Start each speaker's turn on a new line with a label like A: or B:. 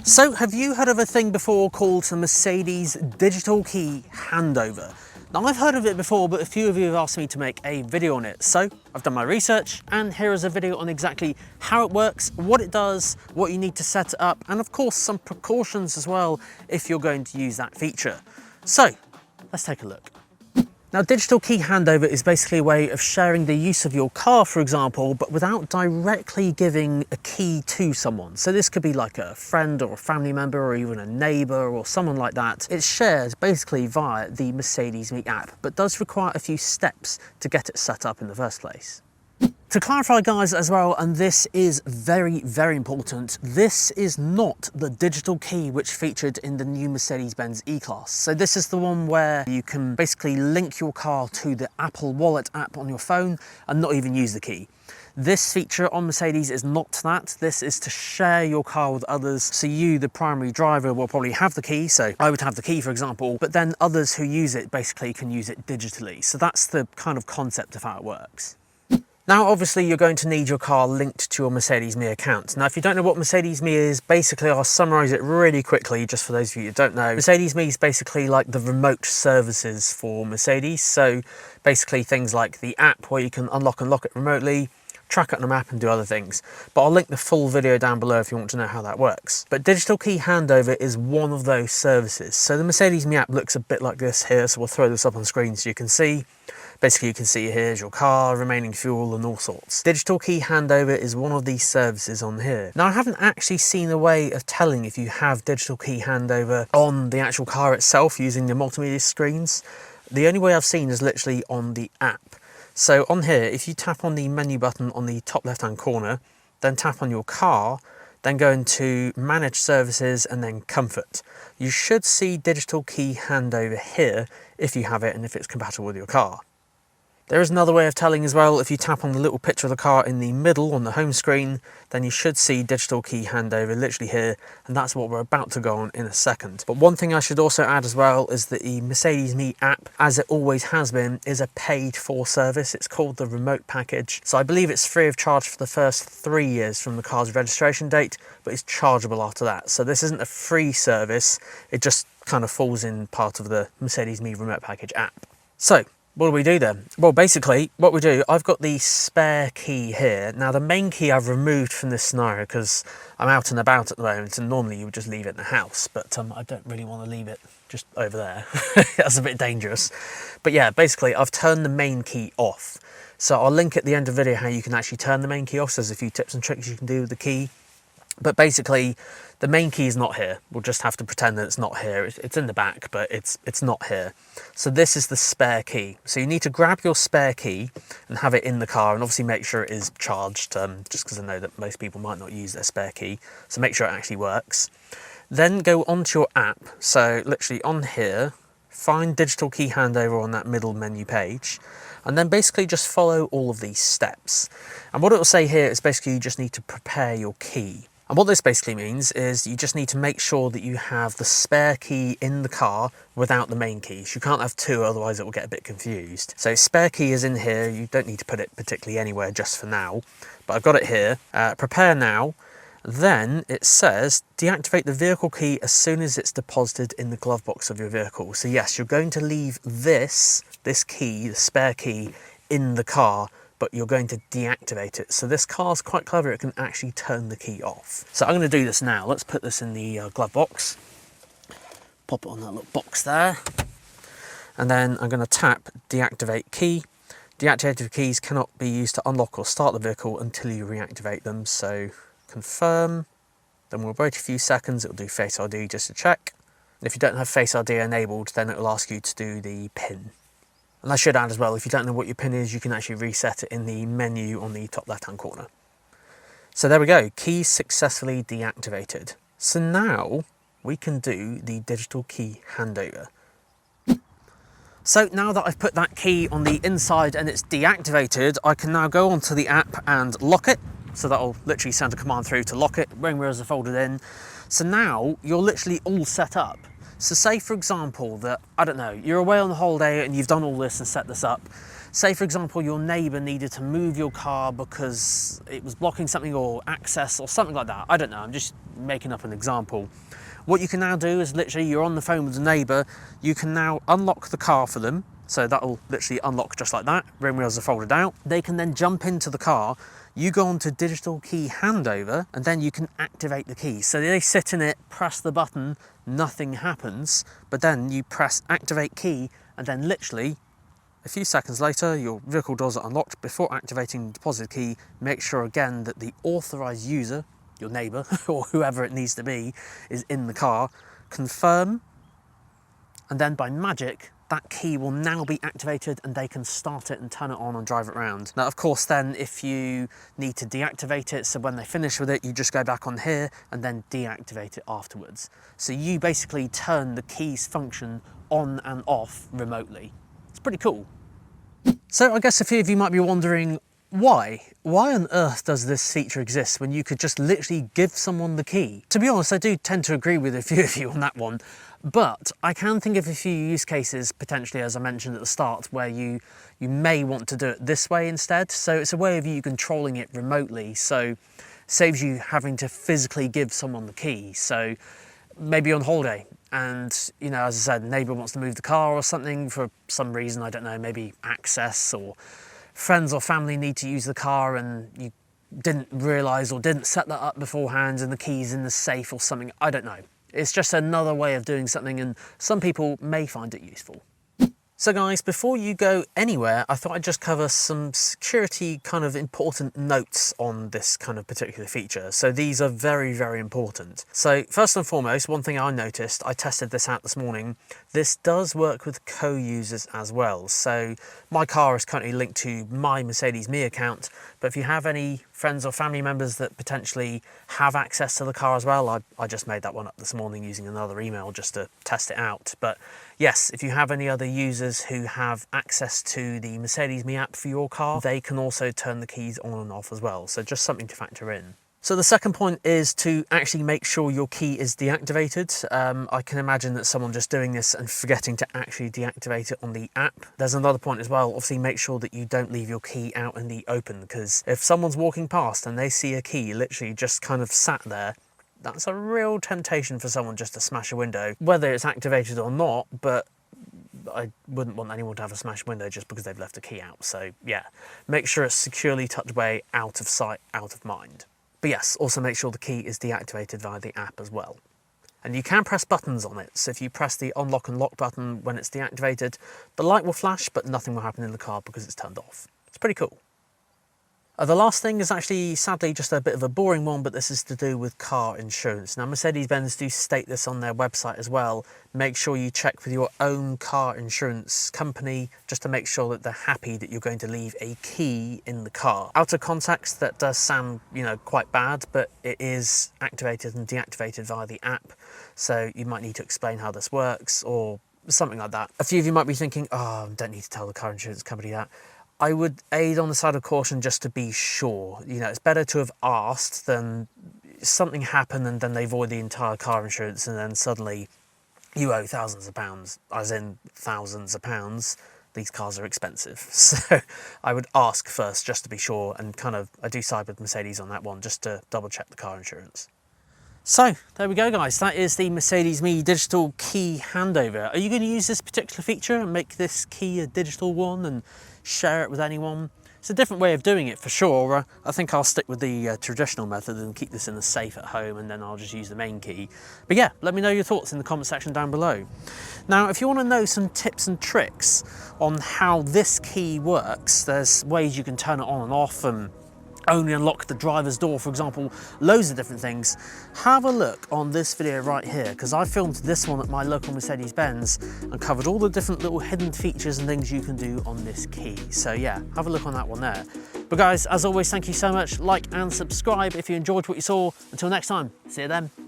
A: So, have you heard of a thing before called the Mercedes digital key handover? Now, I've heard of it before, but a few of you have asked me to make a video on it. So, I've done my research, and here is a video on exactly how it works, what it does, what you need to set it up, and of course, some precautions as well if you're going to use that feature. So, let's take a look. Now, digital key handover is basically a way of sharing the use of your car, for example, but without directly giving a key to someone. So this could be like a friend or a family member or even a neighbor or someone like that. It's shared basically via the Mercedes-Me app, but does require a few steps to get it set up in the first place. To clarify, guys, as well, and this is very, very important, this is not the digital key which featured in the new Mercedes-Benz E-Class. So this is the one where you can basically link your car to the Apple Wallet app on your phone and not even use the key. This feature on Mercedes is not that. This is to share your car with others. So you, the primary driver, will probably have the key. So I would have the key, for example, but then others who use it basically can use it digitally. So that's the kind of concept of how it works. Now, obviously, you're going to need your car linked to your Mercedes-Me account. Now, if you don't know what Mercedes-Me is, basically, I'll summarise it really quickly, just for those of you who don't know. Mercedes-Me is basically like the remote services for Mercedes. So basically things like the app where you can unlock and lock it remotely, track it on a map and do other things. But I'll link the full video down below if you want to know how that works. But digital key handover is one of those services. So the Mercedes-Me app looks a bit like this here. So we'll throw this up on screen so you can see. Basically, you can see here's your car, remaining fuel and all sorts. Digital key handover is one of these services on here. Now, I haven't actually seen a way of telling if you have digital key handover on the actual car itself using the multimedia screens. The only way I've seen is literally on the app. So on here, if you tap on the menu button on the top left-hand corner, then tap on your car, then go into Manage Services and then Comfort. You should see digital key handover here if you have it and if it's compatible with your car. There is another way of telling as well. If you tap on the little picture of the car in the middle on the home screen, then you should see digital key handover literally here, and that's what we're about to go on in a second. But one thing I should also add as well is that the Mercedes-Me app, as it always has been, is a paid for service. It's called the remote package. So I believe it's free of charge for the first 3 years from the car's registration date, but it's chargeable after that. So this isn't a free service. It just kind of falls in part of the Mercedes-Me remote package app. So what do we do then? Well, basically what we do, I've got the spare key here. Now the main key I've removed from this scenario because I'm out and about at the moment, and normally you would just leave it in the house, but I don't really want to leave it just over there. That's a bit dangerous. But yeah, basically I've turned the main key off. So I'll link at the end of the video how you can actually turn the main key off. So there's a few tips and tricks you can do with the key. But basically, the main key is not here. We'll just have to pretend that it's not here. It's in the back, but it's not here. So this is the spare key. So you need to grab your spare key and have it in the car, and obviously make sure it is charged, just because I know that most people might not use their spare key. So make sure it actually works. Then go onto your app. So literally on here, find digital key handover on that middle menu page, and then basically just follow all of these steps. And what it will say here is basically you just need to prepare your key. And what this basically means is you just need to make sure that you have the spare key in the car without the main keys. You can't have two, otherwise it will get a bit confused. So spare key is in here. You don't need to put it particularly anywhere just for now, but I've got it here. Prepare now. Then it says deactivate the vehicle key as soon as it's deposited in the glove box of your vehicle. So yes, you're going to leave this key, the spare key, in the car, but you're going to deactivate it. So this car's quite clever. It can actually turn the key off. So I'm going to do this now. Let's put this in the glove box. Pop it on that little box there. And then I'm going to tap deactivate key. Deactivated keys cannot be used to unlock or start the vehicle until you reactivate them. So confirm. Then we'll wait a few seconds. It'll do Face ID just to check. And if you don't have Face ID enabled, then it will ask you to do the PIN. And I should add as well, if you don't know what your PIN is, you can actually reset it in the menu on the top left-hand corner. So there we go, keys successfully deactivated. So now we can do the digital key handover. So now that I've put that key on the inside and it's deactivated, I can now go onto the app and lock it. So that'll literally send a command through to lock it, ring mirrors are folded in. So now you're literally all set up. So say, for example, that, I don't know, you're away on the holiday and you've done all this and set this up. Say for example, your neighbour needed to move your car because it was blocking something or access or something like that. I don't know, I'm just making up an example. What you can now do is literally you're on the phone with the neighbour, you can now unlock the car for them. So that'll literally unlock just like that, rear wheels are folded out. They can then jump into the car, you go on to digital key handover, and then you can activate the key. So they sit in it, press the button, nothing happens, but then you press activate key, and then literally a few seconds later, your vehicle doors are unlocked. Before activating the deposit key, make sure again that the authorized user, your neighbour or whoever it needs to be, is in the car. Confirm, and then by magic, that key will now be activated and they can start it and turn it on and drive it around. Now, of course, then if you need to deactivate it, so when they finish with it, you just go back on here and then deactivate it afterwards. So you basically turn the key's function on and off remotely. It's pretty cool. So I guess a few of you might be wondering, why on earth does this feature exist when you could just literally give someone the key? To be honest, I do tend to agree with a few of you on that one, but I can think of a few use cases potentially, as I mentioned at the start, where you may want to do it this way instead. So it's a way of you controlling it remotely, so saves you having to physically give someone the key. So maybe on holiday and, you know, as I said, neighbour wants to move the car or something for some reason, I don't know, maybe access, or friends or family need to use the car and you didn't realise or didn't set that up beforehand and the key's in the safe or something, I don't know. It's just another way of doing something and some people may find it useful. So guys, before you go anywhere, I thought I'd just cover some security kind of important notes on this kind of particular feature. So these are very, very important. So first and foremost, one thing I noticed, I tested this out this morning, this does work with co-users as well. So my car is currently linked to my Mercedes-Me account, but if you have any friends or family members that potentially have access to the car as well, I just made that one up this morning using another email just to test it out. But yes, if you have any other users who have access to the Mercedes-Me app for your car, they can also turn the keys on and off as well. So just something to factor in. So the second point is to actually make sure your key is deactivated. I can imagine that someone just doing this and forgetting to actually deactivate it on the app. There's another point as well, obviously make sure that you don't leave your key out in the open, because if someone's walking past and they see a key literally just kind of sat there, that's a real temptation for someone just to smash a window, whether it's activated or not, but I wouldn't want anyone to have a smashed window just because they've left a key out. So yeah, make sure it's securely tucked away, out of sight, out of mind. But yes, also make sure the key is deactivated via the app as well. And you can press buttons on it. So if you press the unlock and lock button when it's deactivated, the light will flash, but nothing will happen in the car because it's turned off. It's pretty cool. The last thing is actually, sadly, just a bit of a boring one, but this is to do with car insurance. Now, Mercedes-Benz do state this on their website as well. Make sure you check with your own car insurance company just to make sure that they're happy that you're going to leave a key in the car. Out of context, that does sound, you know, quite bad, but it is activated and deactivated via the app. So you might need to explain how this works or something like that. A few of you might be thinking, oh, I don't need to tell the car insurance company that. I would aid on the side of caution just to be sure. You know, it's better to have asked than something happen and then they void the entire car insurance and then suddenly you owe thousands of pounds, as in thousands of pounds. These cars are expensive. So I would ask first just to be sure, and kind of, I do side with Mercedes on that one just to double check the car insurance. So there we go guys, that is the Mercedes-Me digital key handover. Are you going to use this particular feature and make this key a digital one and share it with anyone? It's a different way of doing it for sure. I think I'll stick with the traditional method and keep this in the safe at home, and then I'll just use the main key. But yeah, let me know your thoughts in the comment section down below. Now, if you want to know some tips and tricks on how this key works, there's ways you can turn it on and off and only unlock the driver's door, for example, loads of different things. Have a look on this video right here, because I filmed this one at my local Mercedes-Benz and covered all the different little hidden features and things you can do on this key. So yeah, have a look on that one there. But guys, as always, thank you so much. Like and subscribe if you enjoyed what you saw. Until next time, see you then.